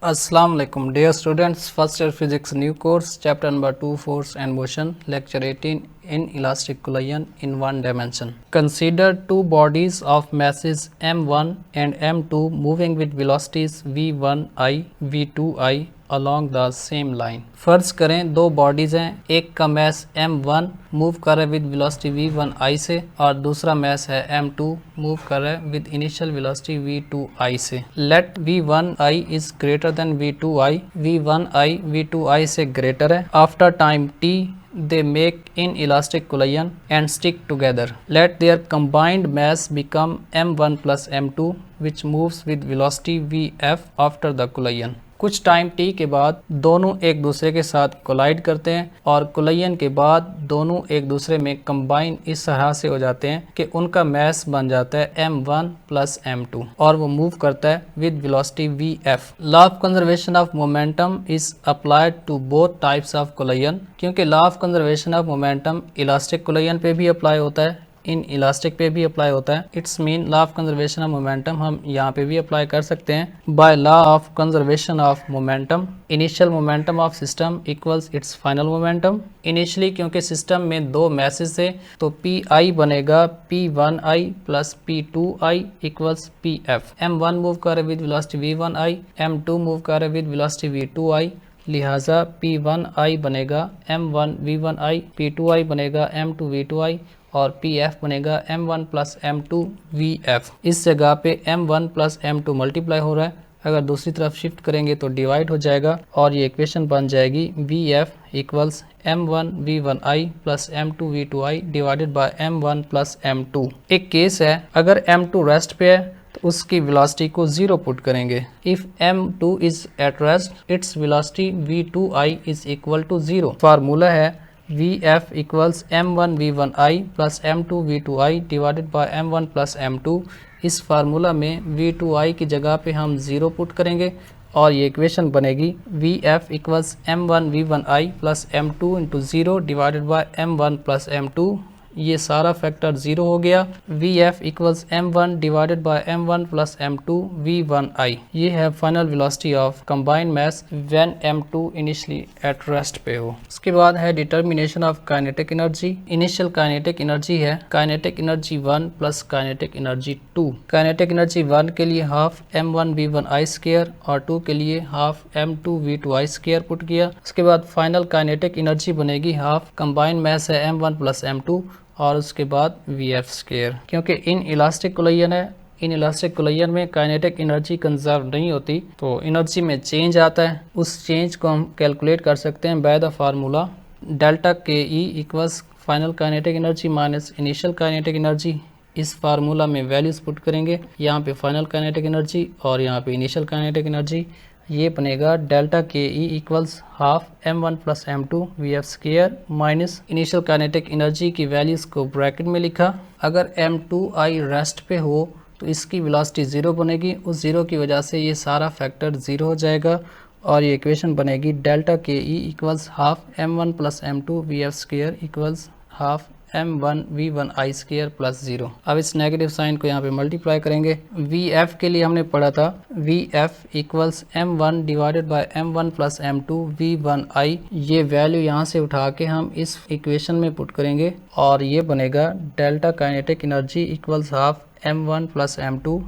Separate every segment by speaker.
Speaker 1: Assalamu alaikum dear students, first year physics new course, chapter number 2, force and motion, lecture 18 in elastic collision in one dimension. Consider two bodies of masses m1 and m2 moving with velocities v1i v2i along the same line. फर्ज करें दो bodies हैं, एक का mess m1 move कर रहा है with velocity v1i से और दूसरा मैस है m2 मूव कर रहा है विद इनिशियल वेलोसिटी v2i से. Late v1i is greater than v2i, v1i v2i से ग्रेटर है. After time t they make inelastic collision and stick together. Let their combined mass become m1 plus m2 which moves with velocity vf after the collision. कुछ time t के बाद दोनों एक दूसरे के साथ कोलाइड करते हैं और कोलिजन के बाद दोनों एक दूसरे में कंबाइन इस तरह से हो जाते हैं कि उनका मैस बन जाता है m1 प्लस m2 और वो मूव करता है with velocity vf. Law of conservation of momentum is applied to both types of collision, क्योंकि law of conservation of momentum elastic collision पे भी अप्लाई होता है, इन इलास्टिक पे भी अप्लाई होता है. It's mean law of conservation of momentum हम यहाँ पे भी अप्लाई कर सकते हैं. By law of conservation of momentum initial momentum of system equals it's final momentum. Initially क्योंकि सिस्टम में दो मैसेज थे तो पी बनेगा p1i plus p2i equals pf. m1 move कर रहे with velocity v1i, m2 move कर रहे विद वेलोसिटी v2i, लिहाजा p1i बनेगा m1 v1i, p2i बनेगा m2 v2i और pf बनेगा m1 प्लस m2 vf. इस जगह पे m1 प्लस m2 मल्टीप्लाई हो रहा है, अगर दूसरी तरफ शिफ्ट करेंगे तो डिवाइड हो जाएगा और ये इक्वेशन बन जाएगी vf equals m1 v1i plus m2 v2i divided by m1 plus m2. एक केस है, अगर m2 रेस्ट पे है तो उसकी वेलोसिटी को 0 पुट करेंगे. If m2 is at rest its velocity v2i is equal to 0. Formula है vf equals m1 v1i plus m2 v2i divided by m1 plus m2. इस फार्मूला में v2i की जगह पे हम 0 पुट करेंगे और ये इक्वेशन बनेगी vf equals m1 v1i plus m2 into 0 divided by m1 plus m2. ये सारा फैक्टर 0 हो गया. vf equals m1 divided by m1 plus m2 v1i. ये है final velocity of combined mass when m2 initially at rest पे हो. उसके बाद है determination of kinetic energy. Initial kinetic energy है kinetic energy 1 plus kinetic energy 2. Kinetic energy 1 के लिए हाफ m1 v1i स्क्वायर और 2 के लिए half m2 v2i square put किया. उसके बाद फाइनल काइनेटिक एनर्जी बनेगी हाफ कंबाइंड मैस है m1 प्लस m2 और उसके बाद vf स्क्वायर. क्योंकि इन इलास्टिक कोलिजन है, इन इलास्टिक कोलिजन में काइनेटिक एनर्जी कंजर्व नहीं होती तो एनर्जी में चेंज आता है. उस चेंज को हम कैलकुलेट कर सकते हैं बाय द फार्मूला डेल्टा के E equals final kinetic energy minus initial kinetic energy. इस फार्मूला में वैल्यूज पुट करेंगे, यहाँ पे फाइनल काइनेटिक एनर्जी और यहाँ पे इनिशियल काइनेटिक एनर्जी. ये बनेगा डेल्टा के E equals half m1 plus m2 vf square minus initial kinetic energy की वैल्यूज़ को ब्रैकेट में लिखा. अगर m2i रेस्ट पे हो तो इसकी वेलोसिटी 0 बनेगी, उस 0 की वजह से ये सारा फैक्टर 0 हो जाएगा और ये इक्वेशन बनेगी डेल्टा के E equals half m1 plus m2 vf square equals half m1 v1i square plus 0. अब इस नेगेटिव साइन को यहाँ पे मल्टीप्लाई करेंगे. vf के लिए हमने पढ़ा था vf equals m1 divided by m1 plus m2 v1i. ये वैल्यू यहाँ से उठा के हम इस इक्वेशन में पुट करेंगे और ये बनेगा delta kinetic energy equals half m1 plus m2.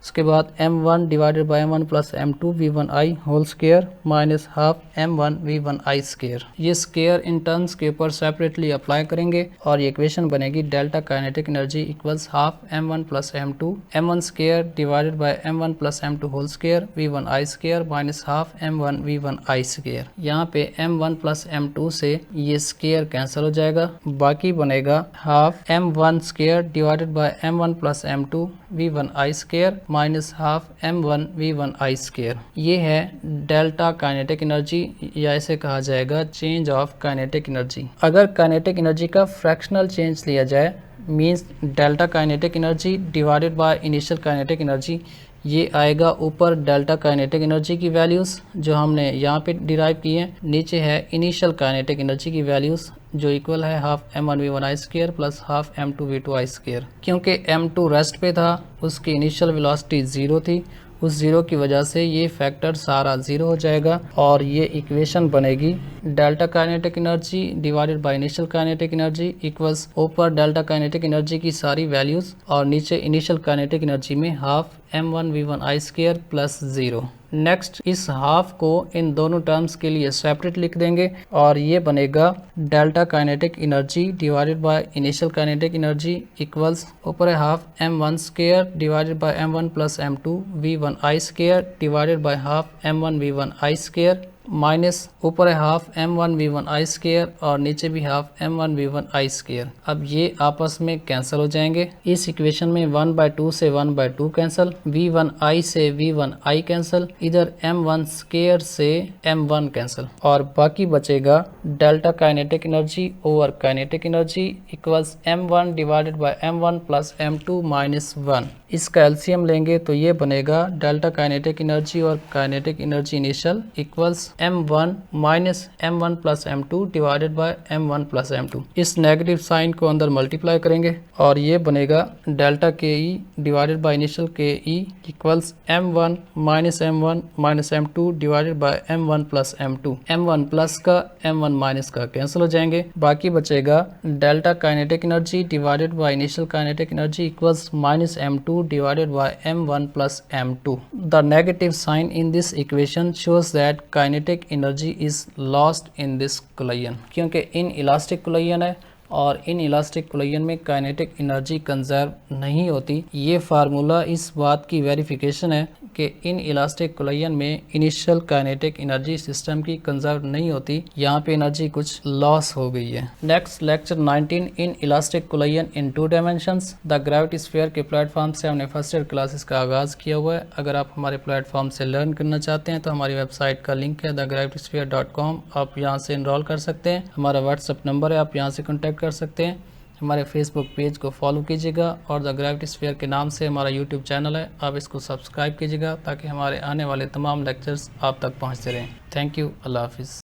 Speaker 1: उसके बाद m1 divided by m1 plus m2 v1i whole square minus half m1 v1i square. ये स्क्वायर इन टर्म्स के ऊपर सेपरेटली अप्लाई करेंगे और ये इक्वेशन बनेगी delta kinetic energy equals half m1 plus m2 m1 square divided by m1 plus m2 whole square v1i square minus half m1 v1i square. यहाँ पे m1 plus m2 से ये स्क्वायर कैंसिल हो जाएगा, बाकी बनेगा half m1 square divided by m1 plus m2 v1i square minus half m1 v1i square. ये है डेल्टा काइनेटिक एनर्जी या इसे कहा जाएगा चेंज ऑफ काइनेटिक एनर्जी. अगर काइनेटिक एनर्जी का फ्रैक्शनल चेंज लिया जाए means delta kinetic energy divided by initial kinetic energy, ये आएगा ऊपर डेल्टा काइनेटिक एनर्जी की वैल्यूज़ जो हमने यहाँ पे डिराइव की है, नीचे है इनिशियल काइनेटिक एनर्जी की वैल्यूज़ जो इक्वल है half m1 v1i square plus half m2 v2i square. क्योंकि m2 रेस्ट पे था उसकी इनिशियल वेलोसिटी 0 थी उस ज़ीरो की वजह से ये फैक्टर सारा ज़ीरो हो जाएगा और ये इक्वेशन बनेगी delta kinetic energy divided by initial kinetic energy equals ऊपर डेल्टा काइनेटिक एनर्जी की सारी वैल्यूज़ और नीचे इनिशियल काइनेटिक एनर्जी में हाफ m1v1i² प्लस 0। नेक्स्ट इस हाफ को इन दोनों टर्म्स के लिए सेपरेट लिख देंगे और ये बनेगा delta kinetic energy divided by initial kinetic energy equals ऊपर है half m1² divided by m1 plus m2 v1i² divided by half m1 v1i² minus ऊपर है हाफ m1v1i² और नीचे भी हाफ m1v1i²। अब ये आपस में कैंसिल हो जाएंगे। इस इक्वेशन में 1/2 से 1/2 कैंसिल, v1i से v1i कैंसिल, इधर m1² से m1 कैंसिल और बाकी बचेगा delta kinetic energy over kinetic energy equals m1 divided by m1 plus m2 minus 1। इसका एलसीएम लेंगे तो ये बनेगा डेल्टा काइनेटिक एनर्जी और kinetic energy initial equals m1 minus m1 plus m2 divided by m1 plus m2। इस negative sign को अंदर multiply करेंगे और ये बनेगा डेल्टा के ई डिवाइडेड बाय इनिशियल के E equals m1 minus m2 divided by m1 plus m2। m1 plus का m1 माइनस का कैंसिल हो जाएंगे, बाकी बचेगा delta kinetic energy divided by initial kinetic energy equals minus m2 divided by m1 plus m2. The negative sign in this equation shows that kinetic energy is lost in this collision। क्योंकि inelastic collision है और in elastic collision में kinetic energy conserve नहीं होती। ये formula इस बात की वेरिफिकेशन है कि इन इलास्टिक कोलिजन में इनिशियल काइनेटिक एनर्जी सिस्टम की कंजर्व नहीं होती, यहाँ पे एनर्जी कुछ लॉस हो गई है। Next lecture 19 in elastic collision in 2 dimensions. The gravity sphere के प्लेटफॉर्म से हमने फर्स्ट ईयर क्लासेस का आगाज़ किया हुआ है। अगर आप हमारे प्लेटफॉर्म से लर्न करना चाहते हैं तो हमारी वेबसाइट का लिंक है thegravitysphere.com, आप यहाँ से इनरोल कर सकते हैं। हमारा व्हाट्सअप नंबर है, आप यहाँ से कॉन्टैक्ट कर सकते हैं। हमारे फेसबुक पेज को फॉलो कीजिएगा और द ग्रेविटी स्फीयर के नाम से हमारा यूट्यूब चैनल है, आप इसको सब्सक्राइब कीजिएगा ताकि हमारे आने वाले तमाम लेक्चर्स आप तक पहुंचते रहें। थैंक यू, अल्लाह हाफिज़।